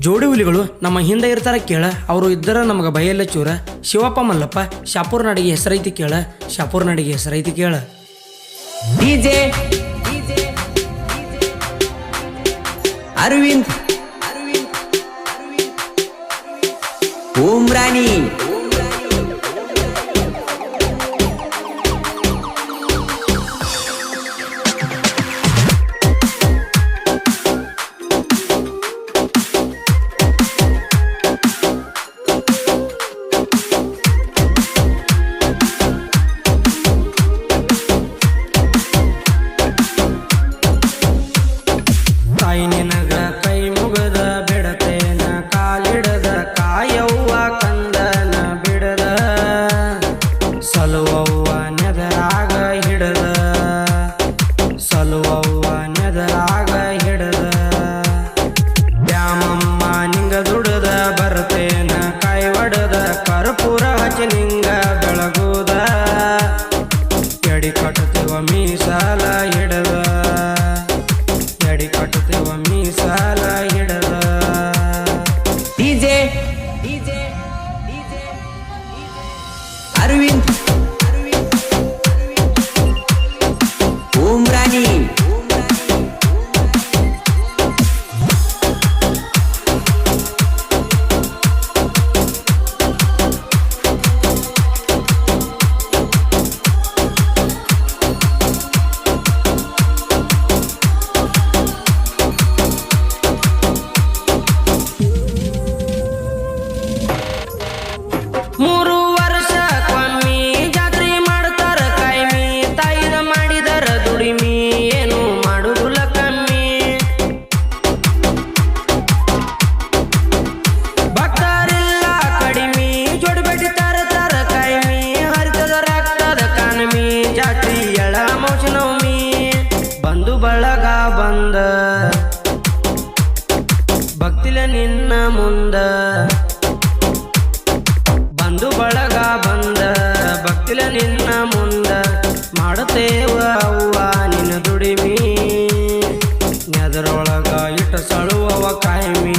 ಜೋಡಿ ಹುಲಿಗಳು ನಮ್ಮ ಹಿಂದೆ ಇರ್ತಾರ ಕೇಳ. ಅವರು ಇದ್ದರ ನಮಗೆ ಬಯಲ್ಲ ಚೂರ. ಶಿವಪ್ಪ ಮಲ್ಲಪ್ಪ ಶಾಪೂರ್ ನಾಡಿಗೆ ಹೆಸರೈತಿ ಕೇಳ. ಶಾಪೂರ್ ನಾಡಿಗೆ ಹೆಸರೈತಿ ಕೇಳ. ಡಿಜೆ ಅರವಿಂದ್ ಉಮ್ರಾನಿ ತಾಯಿ ನಿನಗ ಕೈ ಮುಗದ ಬಿಡತೇನ ಕಾಲಿಡದ ಕಾಯವ್ವ ಕಂದನ ಬಿಡದ ಸಲುವವ್ವ ನೆದರಾಗ ಹಿಡದ ಸಲುವವ್ವ ನೆದರಾಗ ಹಿಡದ ದ್ಯಾಮಮ್ಮ ನಿಂಗ ದುಡದ ಬರ್ತೇನ ಕೈ ಒಡದ ಕರ್ಪೂರ ಹಚ್ಚಿ ನಿಂಗ ಬೆಳಗುದ ಎಡಿ ಕಟ್ಟುತ್ತೇವ ಮೀಸಾಲ ಹಿಡದ ಎಡಿ ಕಟ್ಟುತ್ತೇವ ಮೀಸಾಲ ಹಿಡದ. ಡಿಜೆ ಅರವಿಂದ್ ಉಮ್ರಾನಿ ಮೂರು ವರ್ಷಕ್ಕೊಮ್ಮಿ ಜಾತ್ರೆ ಮಾಡ್ತಾರ ಕಾಯ್ಮಿ. ತಾಯಿದ ಮಾಡಿದರ ದುಡಿಮಿ ಏನು ಮಾಡುದಿಲ್ಲ ಕಮ್ಮಿ. ಭಕ್ತರಿಲ್ಲ ಕಡಿಮಿ ಜೋಡಿ ಬೆಟ್ಟಿತಾರ ತರ ಕಾಯ್ಮಿ. ಹರಿತದ ರಕ್ತದ ಕಾನಮಿ ಜಾತ್ರಿ ಎಳ ಮೌಜ ನವಮಿ. ಬಂದು ಬಳಗ ಬಂದ ಭಕ್ತಿಲ ನಿನ್ನ ಮುಂದ. ಬಂದು ಬಳಗ ಬಂದ ಭಕ್ತಿಲ ನಿನ್ನ ಮುಂದ. ಮಾಡುತ್ತೇವ ಅವ್ವ ನಿನ್ನ ದುಡಿಮಿ ನೆದರೊಳಗ ಇಟ್ಟ ಸಳುವವ ಕಾಯ್ಮಿ.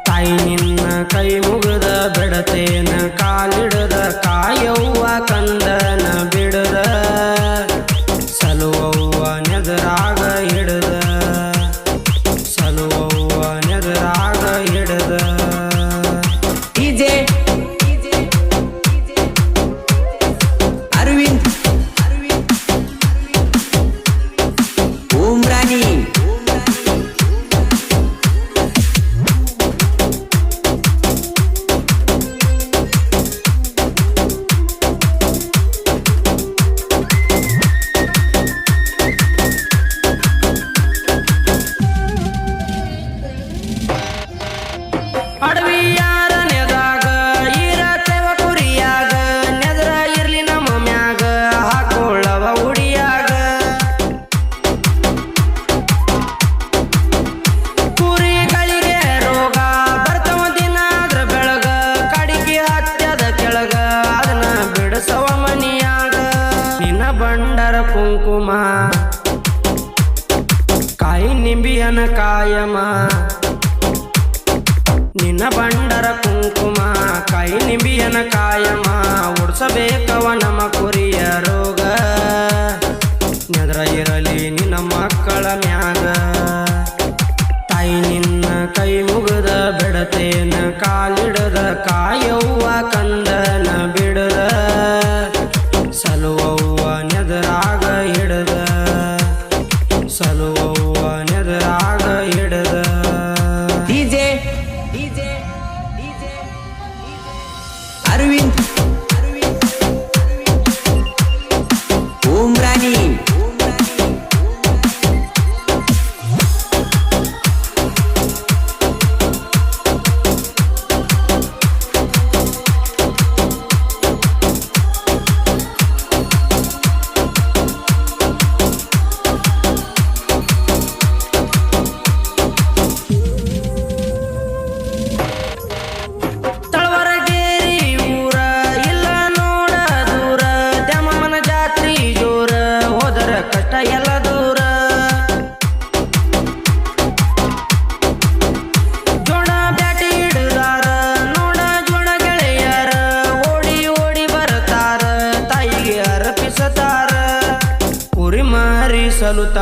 ತಾಯಿ ನಿನ್ನ ಕೈ ಮುಗದ ಬಿಡತೇನ ಕಾಲಿಡದ ಕಾಯವ್ವ ಕಂದನ ಬಿಡದ ಸಲುವವ್ವ ನೆದರಾಗ ಹಿಡದ ಸಲುವವ್ವ ನೆದರಾಗ ಹಿಡದ. ಡಿಜೆ ಅರವಿಂದ್ ಉಮ್ರಾನಿ ಅಡವಿ ಯಾರ ನೆದಾಗ ಇರತೇವ ಕುರಿಯಾಗ. ನೆದರ ಇರ್ಲಿ ನಮ್ಮ ಮ್ಯಾಗ ಹಾಕೊಳ್ಳವ ಉಡಿಯಾಗ. ಕುರಿಗಳಿಗೆ ರೋಗ ಬರ್ತವ ದಿನ ಅದ್ರ ಬೆಳಗ. ಕಡಿಗೆ ಹತ್ಯದ ಕೆಳಗ ಅದನ್ನ ಬಿಡಸವ ಮನಿಯಾಗ. ನಿನ್ನ ಬಂಡರ ಕುಂಕುಮ ಕಾಯಿ ನಿಂಬಿಯನ ಕಾಯಮ. ನಿನ್ನ ಬಂಡರ ಕುಂಕುಮ ಕೈ ನಿಂಬಿಯನ ಕಾಯಮ. ಉಡ್ಸಬೇಕವ ನಮ್ಮ ಕುರಿಯ ರೋಗ ನೆದರ ಇರಲಿ ನಿನ್ನ ಮಕ್ಕಳ ಮ್ಯಾಗ. ತಾಯಿ ನಿನ್ನ ಕೈ ಮುಗದ ಬಿಡತೇನ ಕಾಲಿಡದ ಕಾಯವ್ವ ಕಂದನ ಬಿಡದ ಸಲುವವ್ವ ನೆದರಾಗ ಹಿಡದ ಸಲುವವ್ವ ನೆದರಾಗ ಹಿಡದ. ಡಿಜೆ ಅರವಿಂದ್ ಉಮ್ರಾನಿ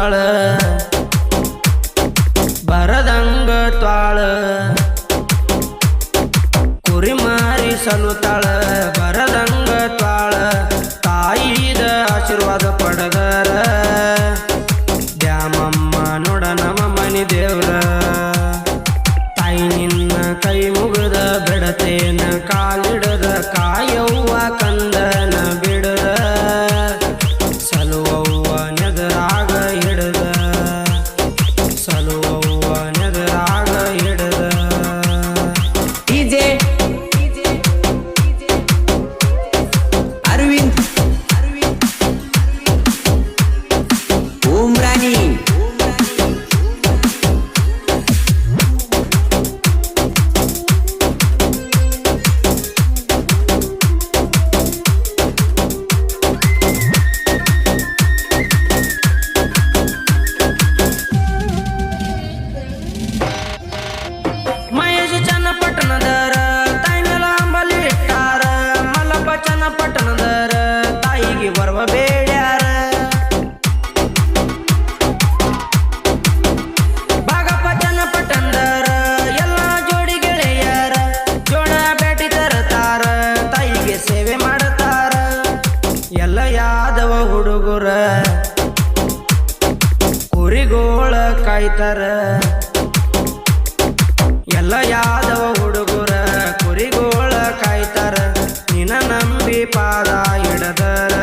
ಸಲುತ್ತಾಳ ಬರದಂಗ ತ್ವಾಳ ಕುರಿ ಮಾರಿ ಸಲುತ್ತಾಳ ಬರದಂಗ ತ್ವಾಳ ತಾಯಿದ ಆಶೀರ್ವಾದ ಪಡೆದರ ದ್ಯಾಮಮ್ಮ ನೋಡ ನಮ್ಮ ಮನಿ ದೇವ್ರ ತಾಯಿ ನಿನ್ನ ಕೈ ಮುಗಿದ ಬಿಡತೇನ ಕಾಲಿಡದ ಕಾಯವ್ವ ಕಂದನ ಬಿಡದ ಸಲುವವ್ವ ನೆದರಾಗ ಹಿಡದ ಸಲುವವ್ವ ನೆದರಾಗ ಹಿಡದ ಡಿಜೆ ಅರವಿಂದ್ ಉಮ್ರಾನಿ ಮಹೇಶ್ ಚನ್ನಪಟ್ಟಣದರ ತಾಯಿ ಮೇಲೆ ಅಂಬಲಿ ಇಟ್ಟಾರ ಮಲ್ಲಪ್ಪ ಚನ್ನಪಟ್ಟಣದರ ತಾಯಿಗೆ ಬರುವ ಬೇಡ್ಯಾರ ಭಾಗಪ್ಪ ಚನ್ನಪಟ್ಟಣದರ ಎಲ್ಲ ಜೋಡಿ ಗೆಳೆಯರ ಜೋಡ ಬೇಟಿ ತರತಾರ ತಾಯಿಗೆ ಸೇವೆ ಮಾಡತಾರ ಎಲ್ಲ ಯಾದವ ಹುಡುಗರ ಕುರಿಗೋಳ ಕಾಯ್ತಾರ ಎಲ್ಲ ಯಾದವ ಹುಡುಗರ ಕುರಿಗೋಳ ಕಾಯ್ತಾರ ನಿನ ನಂಬಿ ಪಾದ ಹಿಡದರ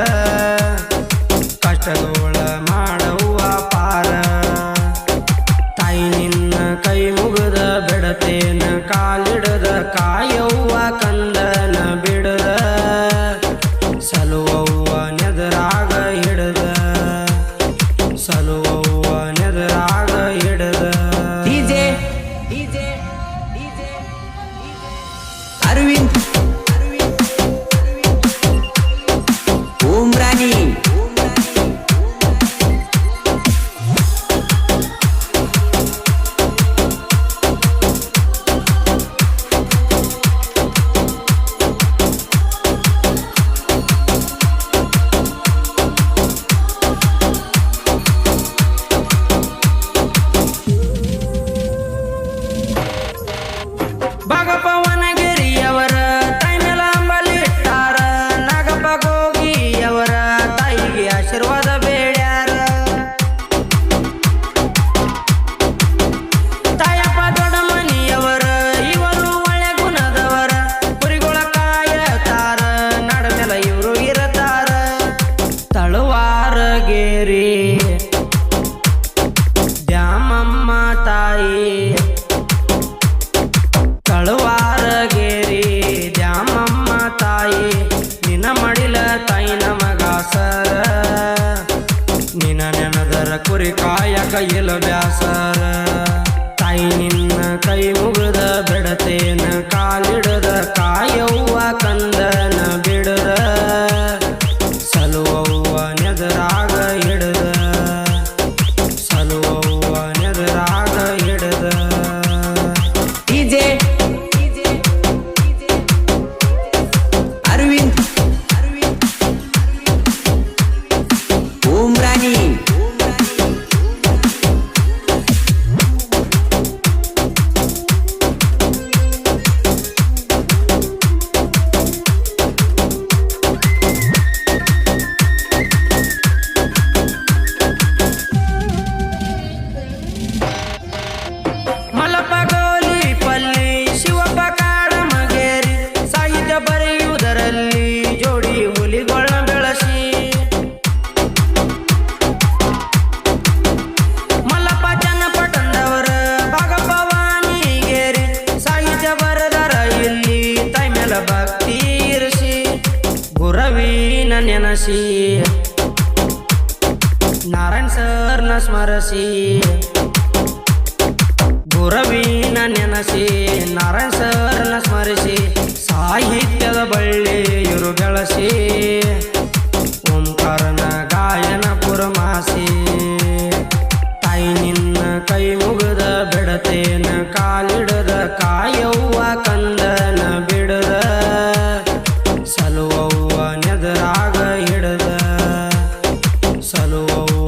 ಕಷ್ಟಗೋಳ ಮಾಡವ್ವ ಪಾರ ತಾಯಿ ನಿನ್ನ ಕೈ ಮುಗಿದ ಬಿಡತೇನ ಕಾಲಿಡದ ಕಾಯವ್ವ ಕಂದನ ಬಿಡದ ಸಲುವವ್ವ ನೆದರಾಗ ಹಿಡದ ಸಲುವವ್ವ ನೆದರಾಗ ಹಿಡದ ಡಿಜೆ ಅರವಿಂದ್ ಉಮ್ರಾನಿ ಭಾಗಪ್ಪ ವನಗಿರಿಯವರ ತಾಯಿ ಮೇಲೆ ಅಂಬಲಿ ಇಟ್ಟಾರ ನಾಗಪ್ಪ ಗೋಗಿಯವರ ತಾಯಿಗೆ ಆಶೀರ್ವಾದ ಬೇಡ್ಯಾರ ತಾಯಪ್ಪ ದೊಡ್ಡ ಮನಿಯವರ ಇವರು ಒಳ್ಳೆ ಗುಣದವರ ಕುರಿಗಳ ಕಾಯತಾರ ನಡ ಮೇಲೆ ಇವರು ಇರತಾರ ತಳುವಾರಗೇರಿ ದ್ಯಾಮಮ್ಮ ತಾಯಿ ತಳುವಾರಗೇರಿ ದ್ಯಾಮಮ್ಮ ತಾಯಿ ನಿನ್ನ ಮಡಿಲ ತಾಯಿ ನಮಗಾಸರ ನಿನ್ನ ನೆನದರ ಕುರಿ ಕಾಯಕ ಇಲ್ಲ ಬ್ಯಾಸರ ತಾಯಿ ನಿನ್ನ ಕೈ ಮುಗಿದ ಬಿಡತೇನ ಕಾಲಿಡದ ಕಾಯವ್ವ ಕಂದನ ಬಿಡದ ಸಲುವವ್ವ ನೆದರಾಗ ಹಿಡದ ಸಲುವವ್ವ ನೆದರಾಗ ಹಿಡದ ಡಿಜೆ ಅರವಿಂದ್ ಉಮ್ರಾನಿ ಮಲ್ಲಪ್ಪ ಗೋಲಿ ಪಲ್ಲಿ ಶಿವಪ್ಪ ಕಾಡಮಗೇರಿ ಸಾಹಿತ್ಯ ಬರೆಯುವುದರಲ್ಲಿ ಜೋಡಿ ಹುಲಿಗಳ ಬೆಳಸಿ ಮಲ್ಲಪ್ಪ ಚನ್ನಪಟ್ಟಣದವರ ಭಾಗಪ್ಪ ವಾಣಿಗೇರಿ ಸಾಹಿತ್ಯ ಬರದರ ಇಲ್ಲಿ ತಾಯಿ ಮೇಲೆ ಭಕ್ತಿ ಇರಿಸಿ ಗುರವಿನ ನೆನಸಿ ನಾರಾಯಣ ಸರ್ನ ಸ್ಮರಿಸಿ ಗುರವಿನ ನೆನಸಿ ನಾರಾಯಣ ಸರ್ನ ಸ್ಮರಿಸಿ ಸಾಹಿತ್ಯದ ಬಳ್ಳಿ ಇವರು ಬೆಳಸಿ ಓಂಕಾರನ ಗಾಯನ ಪುರಮಾಸಿ ತಾಯಿ ನಿನ್ನ ಕೈ ಮುಗಿದ ಬಿಡತೇನ ಕಾಲಿಡದ ಕಾಯವ್ವ ಕಂದನ ಬಿಡದ ಸಲುವವ್ವ ನೆದರಾಗ ಹಿಡದ ಸಲುವವ್ವ